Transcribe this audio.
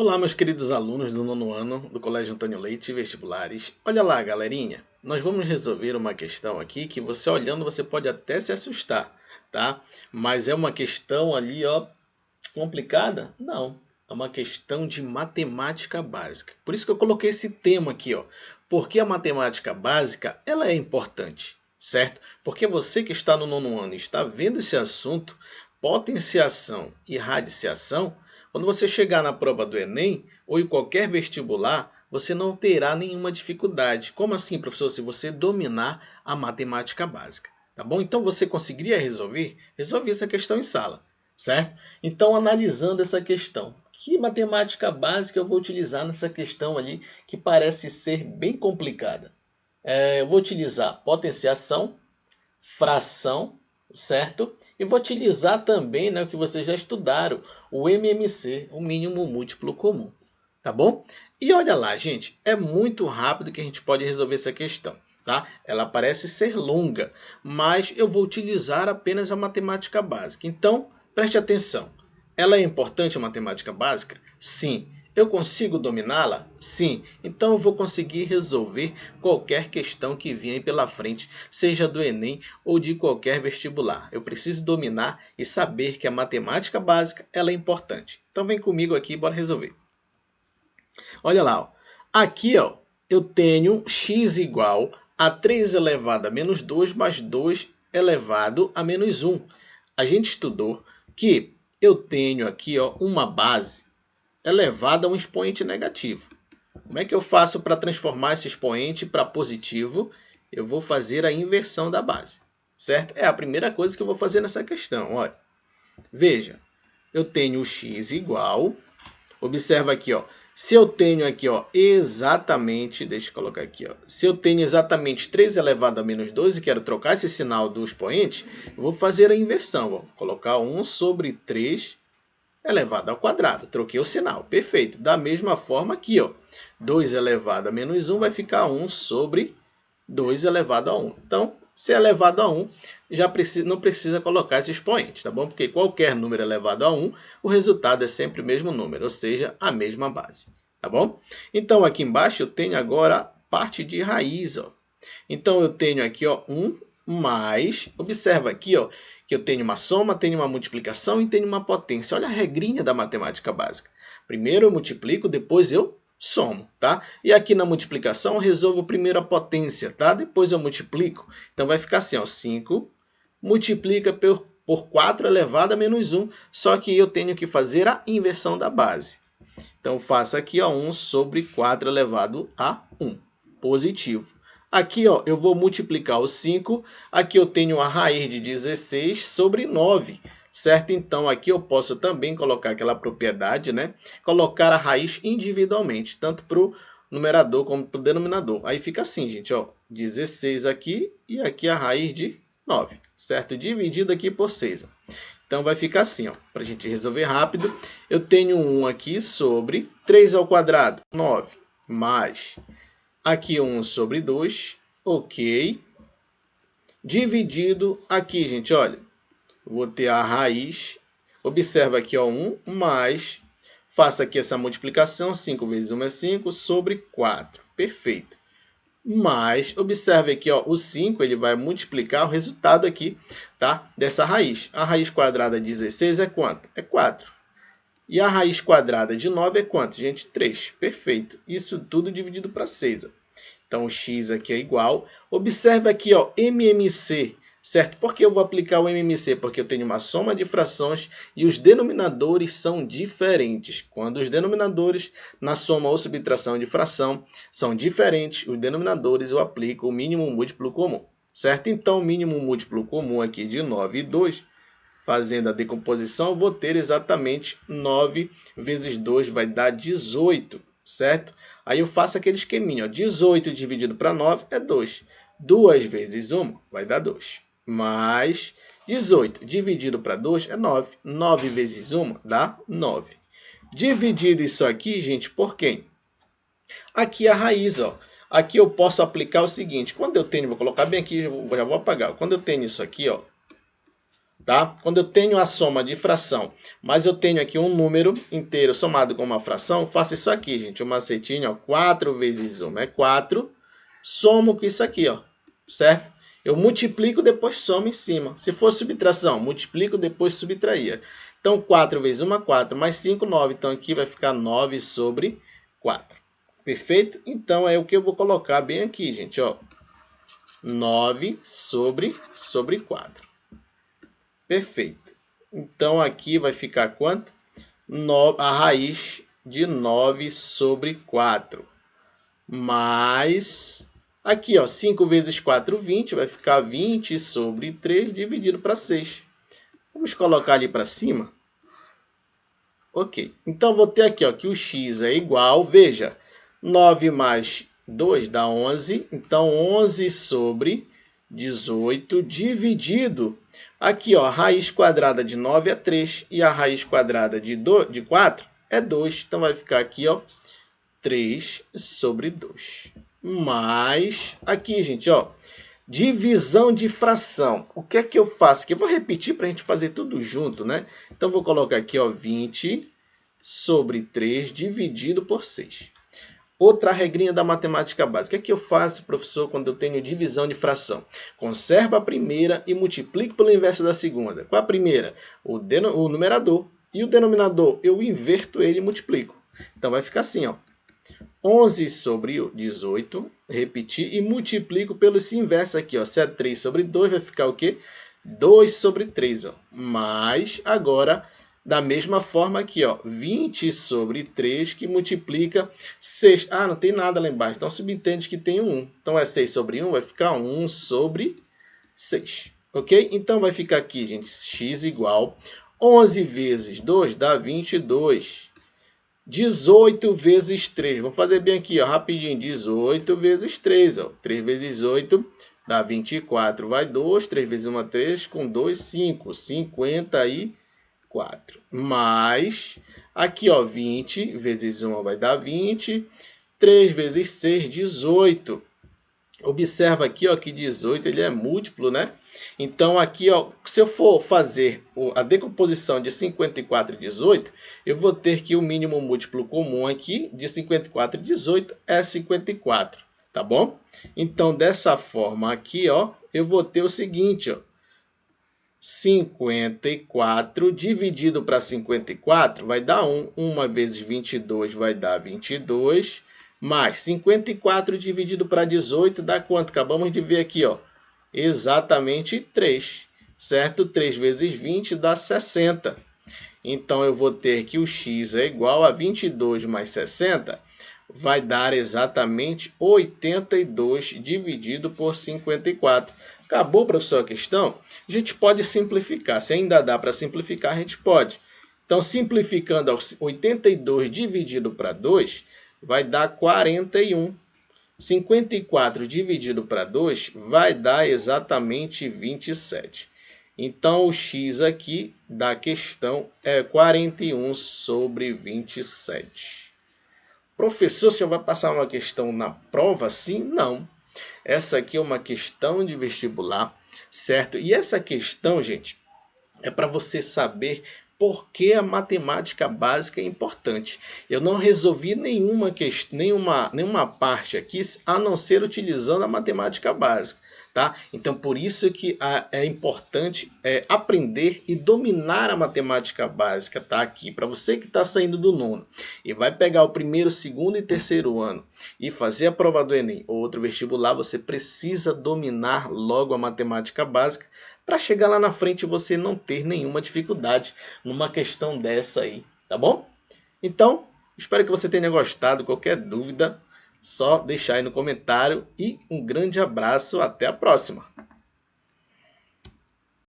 Olá, meus queridos alunos do nono ano do Colégio Antônio Leite Vestibulares. Olha lá, galerinha. Nós vamos resolver uma questão aqui que você olhando você pode até se assustar, tá? Mas é uma questão ali, ó, complicada? Não. É uma questão de matemática básica. Por isso que eu coloquei esse tema aqui, ó. Porque a matemática básica, ela é importante, certo? Porque você que está no nono ano e está vendo esse assunto, potenciação e radiciação, quando você chegar na prova do Enem ou em qualquer vestibular, você não terá nenhuma dificuldade. Como assim, professor? Se você dominar a matemática básica, tá bom? Então você conseguiria resolver? Resolver essa questão em sala, certo? Então, analisando essa questão, que matemática básica eu vou utilizar nessa questão ali que parece ser bem complicada? Eu vou utilizar potenciação, fração, certo? E vou utilizar também, né, o que vocês já estudaram, o MMC, o mínimo múltiplo comum, tá bom? E olha lá, gente, é muito rápido que a gente pode resolver essa questão, tá? Ela parece ser longa, mas eu vou utilizar apenas a matemática básica. Então, preste atenção. Ela é importante a matemática básica? Sim. Eu consigo dominá-la? Sim. Então eu vou conseguir resolver qualquer questão que vier pela frente, seja do Enem ou de qualquer vestibular. Eu preciso dominar e saber que a matemática básica ela é importante. Então vem comigo aqui, bora resolver. Olha lá, ó. Aqui ó, eu tenho x igual a 3 elevado a menos 2 mais 2 elevado a menos 1. A gente estudou que eu tenho aqui ó, uma base elevada a um expoente negativo. Como é que eu faço para transformar esse expoente para positivo? Eu vou fazer a inversão da base, certo? É a primeira coisa que eu vou fazer nessa questão. Olha, veja, eu tenho o x igual, observa aqui, ó, se eu tenho aqui, ó, exatamente, deixa eu colocar aqui, ó, se eu tenho exatamente 3 elevado a menos 2 e quero trocar esse sinal do expoente, eu vou fazer a inversão, vou colocar 1 sobre 3 elevado ao quadrado. Troquei o sinal. Perfeito. Da mesma forma aqui, ó, 2 elevado a menos 1 vai ficar 1 sobre 2 elevado a 1. Então, se é elevado a 1, não precisa colocar esse expoente, tá bom? Porque qualquer número elevado a 1, o resultado é sempre o mesmo número, ou seja, a mesma base, tá bom? Então, aqui embaixo eu tenho agora a parte de raiz, ó. Então, eu tenho aqui, ó, 1 mais, observa aqui, ó, que eu tenho uma soma, tenho uma multiplicação e tenho uma potência. Olha a regrinha da matemática básica. Primeiro eu multiplico, depois eu somo, tá? E aqui na multiplicação eu resolvo primeiro a potência, tá? Depois eu multiplico. Então vai ficar assim, ó, 5 multiplica por 4 elevado a menos 1, só que eu tenho que fazer a inversão da base. Então faço aqui, ó, 1 sobre 4 elevado a 1, positivo. Aqui ó, eu vou multiplicar o 5, aqui eu tenho a raiz de 16 sobre 9, certo? Então aqui eu posso também colocar aquela propriedade, né? Colocar a raiz individualmente, tanto para o numerador como para o denominador. Aí fica assim, gente, ó, 16 aqui e aqui a raiz de 9, certo? Dividido aqui por 6. Então vai ficar assim, ó, para a gente resolver rápido. Eu tenho 1 aqui sobre 3 ao quadrado, 9, mais aqui 1 sobre 2, ok. Dividido aqui, gente, olha, vou ter a raiz, observa aqui, ó, 1 mais, faça aqui essa multiplicação, 5 vezes 1 é 5, sobre 4, perfeito. Mas, observe aqui, ó, o 5 ele vai multiplicar o resultado aqui, tá, dessa raiz. A raiz quadrada de 16 é quanto? É 4. E a raiz quadrada de 9 é quanto, gente? 3. Perfeito. Isso tudo dividido para 6. Ó. Então, o x aqui é igual. Observe aqui, ó, MMC, certo? Por que eu vou aplicar o MMC? Porque eu tenho uma soma de frações e os denominadores são diferentes. Quando os denominadores na soma ou subtração de fração são diferentes, os denominadores eu aplico o mínimo múltiplo comum, certo? Então, o mínimo múltiplo comum aqui de 9 e 2, fazendo a decomposição, eu vou ter exatamente 9 vezes 2 vai dar 18, certo? Aí eu faço aquele esqueminha, ó, 18 dividido para 9 é 2. 2 vezes 1 vai dar 2. Mais 18 dividido para 2 é 9. 9 vezes 1 dá 9. Dividido isso aqui, gente, por quem? Aqui a raiz, ó. Aqui eu posso aplicar o seguinte, quando eu tenho, vou colocar bem aqui, já vou apagar. Quando eu tenho isso aqui, ó, tá? Quando eu tenho a soma de fração, mas eu tenho aqui um número inteiro somado com uma fração, faço isso aqui, gente. O macetinho, ó, 4 vezes 1 é 4. Somo com isso aqui, ó, certo? Eu multiplico, depois somo em cima. Se for subtração, multiplico, depois subtraía. Então, 4 vezes 1 é 4, mais 5, 9. Então, aqui vai ficar 9 sobre 4. Perfeito? Então, é o que eu vou colocar bem aqui, gente, ó. 9 sobre 4. Perfeito. Então, aqui vai ficar quanto? A raiz de 9 sobre 4. Mais... Aqui, ó, 5 vezes 4, 20. Vai ficar 20 sobre 3 dividido para 6. Vamos colocar ali para cima. Ok. Então, vou ter aqui, ó, que o x é igual... Veja, 9 mais 2 dá 11. Então, 11 sobre 18 dividido... Aqui, ó, a raiz quadrada de 9 é 3. E a raiz quadrada de 4 é 2. Então, vai ficar aqui, ó, 3 sobre 2. Mais, aqui, gente, ó, divisão de fração. O que é que eu faço aqui? Eu vou repetir para a gente fazer tudo junto, né? Então, vou colocar aqui, ó, 20 sobre 3 dividido por 6. Outra regrinha da matemática básica. O que é que eu faço, professor, quando eu tenho divisão de fração? Conservo a primeira e multiplico pelo inverso da segunda. Qual a primeira? O numerador. E o denominador, eu inverto ele e multiplico. Então, vai ficar assim, ó. 11 sobre 18, repetir, e multiplico pelo esse inverso aqui, ó. Se é 3 sobre 2, vai ficar o quê? 2 sobre 3, ó. Mas, agora, da mesma forma aqui, ó, 20 sobre 3, que multiplica 6. Ah, não tem nada lá embaixo, então subentende que tem um 1. Então, é 6 sobre 1, vai ficar 1 sobre 6. Ok? Então, vai ficar aqui, gente, x igual 11 vezes 2 dá 22. 18 vezes 3. Vamos fazer bem aqui, ó, rapidinho. 18 vezes 3. Ó. 3 vezes 8 dá 24. Vai 2. 3 vezes 1, 3. Com 2, 5. 54. Mais, aqui, ó, 20 vezes 1 vai dar 20. 3 vezes 6, 18. Observa aqui, ó, que 18 ele é múltiplo, né? Então, aqui, ó, se eu for fazer a decomposição de 54 e 18, eu vou ter que o mínimo múltiplo comum aqui de 54 e 18 é 54, tá bom? Então, dessa forma aqui, ó, eu vou ter o seguinte, ó. 54 dividido para 54 vai dar 1. 1 vezes 22 vai dar 22. Mais 54 dividido para 18 dá quanto? Acabamos de ver aqui, ó. Exatamente 3, certo? 3 vezes 20 dá 60. Então, eu vou ter que o x é igual a 22 mais 60, vai dar exatamente 82 dividido por 54. Acabou, professor, a questão? A gente pode simplificar. Se ainda dá para simplificar, a gente pode. Então, simplificando, 82 dividido para 2... vai dar 41. 54 dividido para 2 vai dar exatamente 27. Então, o x aqui da questão é 41 sobre 27. Professor, o senhor vai passar uma questão na prova? Sim? Não. Essa aqui é uma questão de vestibular, certo? E essa questão, gente, é para você saber por que a matemática básica é importante. Eu não resolvi nenhuma parte aqui, a não ser utilizando a matemática básica, tá? Então, por isso que é importante aprender e dominar a matemática básica, tá? Aqui, para você que está saindo do nono e vai pegar o primeiro, segundo e terceiro ano e fazer a prova do Enem ou outro vestibular, você precisa dominar logo a matemática básica, para chegar lá na frente você não ter nenhuma dificuldade numa questão dessa aí, tá bom? Então, espero que você tenha gostado. Qualquer dúvida, só deixar aí no comentário. E um grande abraço, até a próxima!